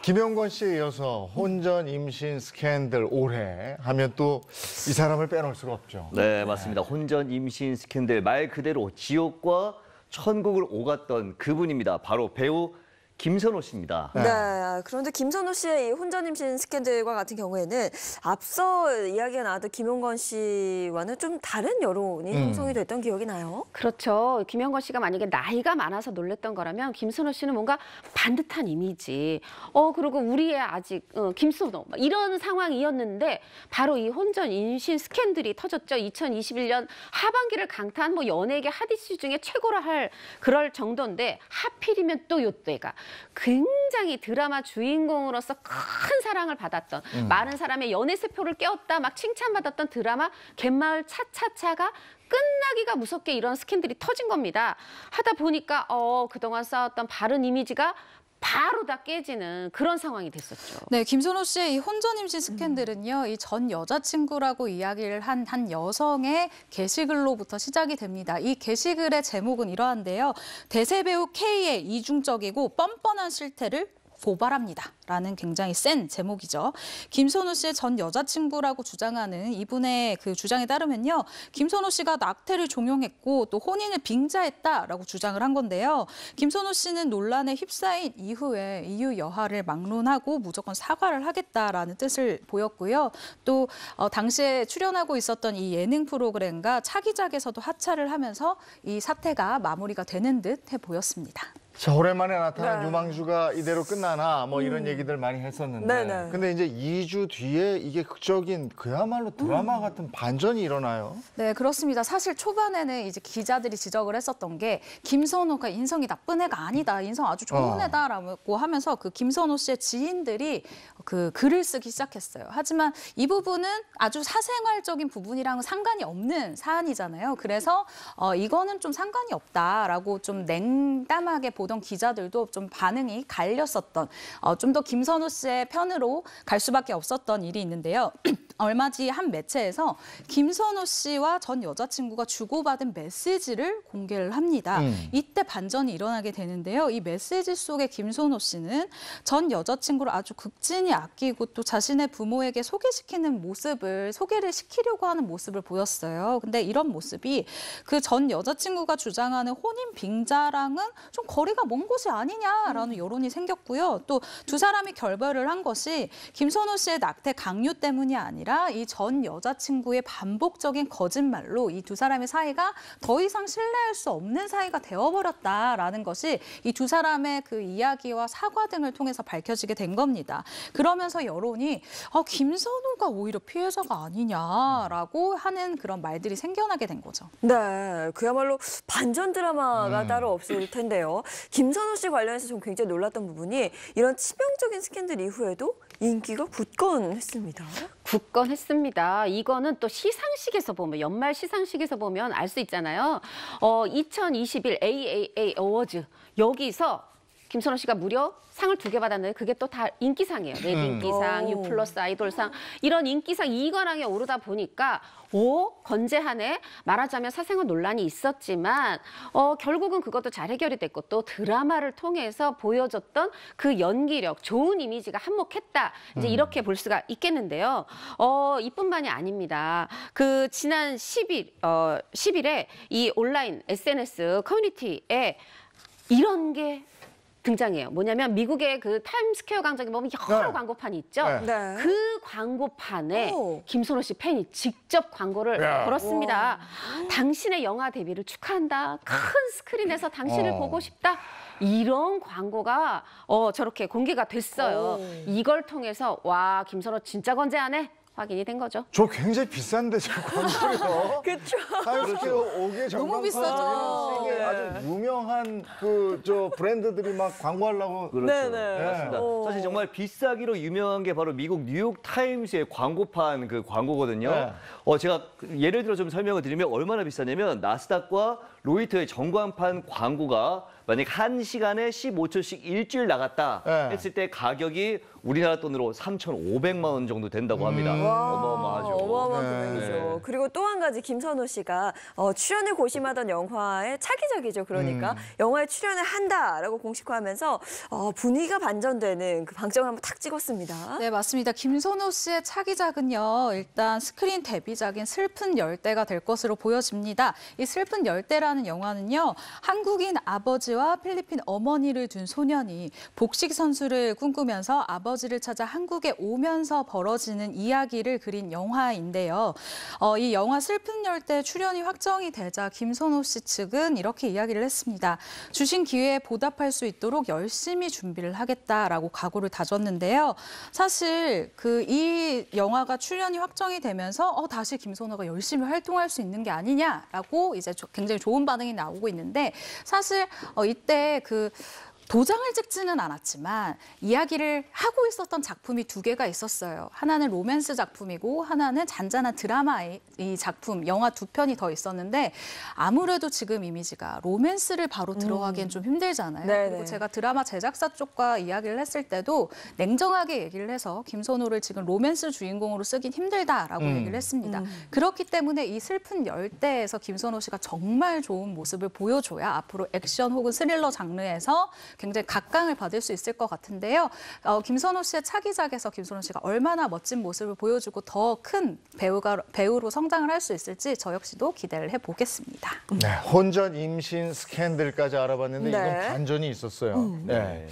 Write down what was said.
김영건 씨에 이어서 혼전 임신 스캔들 올해 하면 또 이 사람을 빼놓을 수가 없죠. 네, 맞습니다. 혼전 임신 스캔들 말 그대로 지옥과 천국을 오갔던 그분입니다. 바로 배우 김선호 씨입니다. 네. 그런데 김선호 씨의 이 혼전 임신 스캔들과 같은 경우에는 앞서 이야기가 나왔던 김용건 씨와는 좀 다른 여론이 형성이 됐던 기억이 나요. 그렇죠. 김영건 씨가 만약에 나이가 많아서 놀랬던 거라면 김선호 씨는 뭔가 반듯한 이미지. 그리고 우리의 아직 김선호 이런 상황이었는데 바로 이 혼전 임신 스캔들이 터졌죠. 2021년 하반기를 강타한 뭐 연예계 핫 이슈 중에 최고라 할 그럴 정도인데 하필이면 또 요때가 굉장히 드라마 주인공으로서 큰 사랑을 받았던 많은 사람의 연애 세포를 깨웠다 막 칭찬받았던 드라마 갯마을 차차차가 끝나기가 무섭게 이런 스캔들이 터진 겁니다. 하다 보니까 그동안 쌓았던 바른 이미지가 바로 다 깨지는 그런 상황이 됐었죠. 네, 김선호 씨의 이 혼전 임신 스캔들은요, 이 전 여자친구라고 이야기를 한 여성의 게시글로부터 시작이 됩니다. 이 게시글의 제목은 이러한데요. 대세 배우 K의 이중적이고 뻔뻔한 실태를 고발합니다. 라는 굉장히 센 제목이죠. 김선호 씨의 전 여자친구라고 주장하는 이분의 그 주장에 따르면요. 김선호 씨가 낙태를 종용했고 또 혼인을 빙자했다라고 주장을 한 건데요. 김선호 씨는 논란에 휩싸인 이후에 이유 여하를 막론하고 무조건 사과를 하겠다라는 뜻을 보였고요. 또 당시에 출연하고 있었던 이 예능 프로그램과 차기작에서도 하차를 하면서 이 사태가 마무리가 되는 듯 해 보였습니다. 자, 오랜만에 나타난 네. 유망주가 이대로 끝나나 뭐 이런 얘기들 많이 했었는데 네네. 근데 이제 2주 뒤에 이게 극적인 그야말로 드라마 같은 반전이 일어나요. 네, 그렇습니다. 사실 초반에는 이제 기자들이 지적을 했었던 게 김선호가 인성이 나쁜 애가 아니다. 인성 아주 좋은 애다라고 하면서 그 김선호 씨의 지인들이 그 글을 쓰기 시작했어요. 하지만 이 부분은 아주 사생활적인 부분이랑은 상관이 없는 사안이잖아요. 그래서 이거는 좀 상관이 없다라고 좀 냉담하게 보던 기자들도 좀 반응이 갈렸었던 좀 더 김선호 씨의 편으로 갈 수밖에 없었던 일이 있는데요. 얼마 뒤 한 매체에서 김선호 씨와 전 여자친구가 주고받은 메시지를 공개를 합니다. 이때 반전이 일어나게 되는데요. 이 메시지 속에 김선호 씨는 전 여자친구를 아주 극진히 아끼고 또 자신의 부모에게 소개시키는 모습을 소개를 시키려고 하는 모습을 보였어요. 근데 이런 모습이 그 전 여자친구가 주장하는 혼인 빙자랑은 좀 거리가 먼 것이 아니냐라는 여론이 생겼고요. 또 두 사람이 결별을 한 것이 김선호 씨의 낙태 강요 때문이 아니라 이 전 여자친구의 반복적인 거짓말로 이 두 사람의 사이가 더 이상 신뢰할 수 없는 사이가 되어버렸다라는 것이 이 두 사람의 그 이야기와 사과 등을 통해서 밝혀지게 된 겁니다. 그러면서 여론이 김선호가 오히려 피해자가 아니냐라고 하는 그런 말들이 생겨나게 된 거죠. 네, 그야말로 반전 드라마가 따로 없을 텐데요. 김선호 씨 관련해서 좀 굉장히 놀랐던 부분이 이런 치명적인 스캔들 이후에도 인기가 굳건했습니다. 굳건했습니다. 이거는 또 시상식에서 보면 연말 시상식에서 보면 알 수 있잖아요. 2021 AAA 어워즈 여기서 김선호 씨가 무려 상을 2개 받았는데 그게 또 다 인기상이에요. 레드 인기상, U+ 아이돌상 이런 인기상 2관왕에 오르다 보니까 건재하네. 말하자면 사생활 논란이 있었지만 결국은 그것도 잘 해결이 됐고 또 드라마를 통해서 보여줬던 그 연기력, 좋은 이미지가 한몫했다. 이제 이렇게 볼 수가 있겠는데요. 이뿐만이 아닙니다. 그 지난 10일에 이 온라인 SNS 커뮤니티에 이런 게 등장해요. 뭐냐면 미국의 그 타임스퀘어 광장에 보면 여러 광고판이 있죠. 네. 그 광고판에 김선호 씨 팬이 직접 광고를 걸었습니다. 당신의 영화 데뷔를 축하한다. 큰 스크린에서 당신을 보고 싶다. 이런 광고가 저렇게 공개가 됐어요. 이걸 통해서 와, 김선호 진짜 건재하네. 확인이 된 거죠. 저 굉장히 비싼데 저 광고요. 그렇죠. 타임스퀘어 5개 너무 비싸죠. 세계 아주 유명한 저 브랜드들이 막 광고하려고. 그렇죠. 네네. 맞습니다. 사실 정말 비싸기로 유명한 게 바로 미국 뉴욕 타임스의 광고판 그 광고거든요. 네. 제가 예를 들어 좀 설명을 드리면 얼마나 비싸냐면 나스닥과 로이터의 전광판 광고가 만약 1시간에 15초씩 일주일 나갔다 네. 했을 때 가격이 우리나라 돈으로 3,500만 원 정도 된다고 합니다. 어마어마하죠. 어마어마한 네. 금액이죠. 네. 그리고 또 한 가지 김선호 씨가 출연을 고심하던 영화의 차기작이죠. 그러니까 영화에 출연을 한다라고 공식화하면서 분위기가 반전되는 그 방점을 한번 탁 찍었습니다. 네, 맞습니다. 김선호 씨의 차기작은요, 일단 스크린 데뷔작인 슬픈 열대가 될 것으로 보여집니다. 이 슬픈 열대라는 영화는요, 한국인 아버지와 필리핀 어머니를 둔 소년이 복식 선수를 꿈꾸면서 아버지를 찾아 한국에 오면서 벌어지는 이야기를 그린 영화인데요. 이 영화 슬픈 열대 출연이 확정이 되자 김선호 씨 측은 이렇게 이야기를 했습니다. 주신 기회에 보답할 수 있도록 열심히 준비를 하겠다라고 각오를 다졌는데요. 사실 이 영화가 출연이 확정이 되면서 다시 김선호가 열심히 활동할 수 있는 게 아니냐라고 이제 굉장히 좋은 반응이 나오고 있는데 사실 이때 도장을 찍지는 않았지만 이야기를 하고 있었던 작품이 두 개가 있었어요. 하나는 로맨스 작품이고 하나는 잔잔한 드라마의 이 작품, 영화 두 편이 더 있었는데 아무래도 지금 이미지가 로맨스를 바로 들어가기엔 좀 힘들잖아요. 네네. 그리고 제가 드라마 제작사 쪽과 이야기를 했을 때도 냉정하게 얘기를 해서 김선호를 지금 로맨스 주인공으로 쓰긴 힘들다라고 얘기를 했습니다. 그렇기 때문에 이 슬픈 열대에서 김선호 씨가 정말 좋은 모습을 보여줘야 앞으로 액션 혹은 스릴러 장르에서 굉장히 각광을 받을 수 있을 것 같은데요. 김선호 씨의 차기작에서 김선호 씨가 얼마나 멋진 모습을 보여주고 더 큰 배우로 성장을 할 수 있을지 저 역시도 기대를 해보겠습니다. 네, 혼전 임신 스캔들까지 알아봤는데 네. 이건 반전이 있었어요. 네.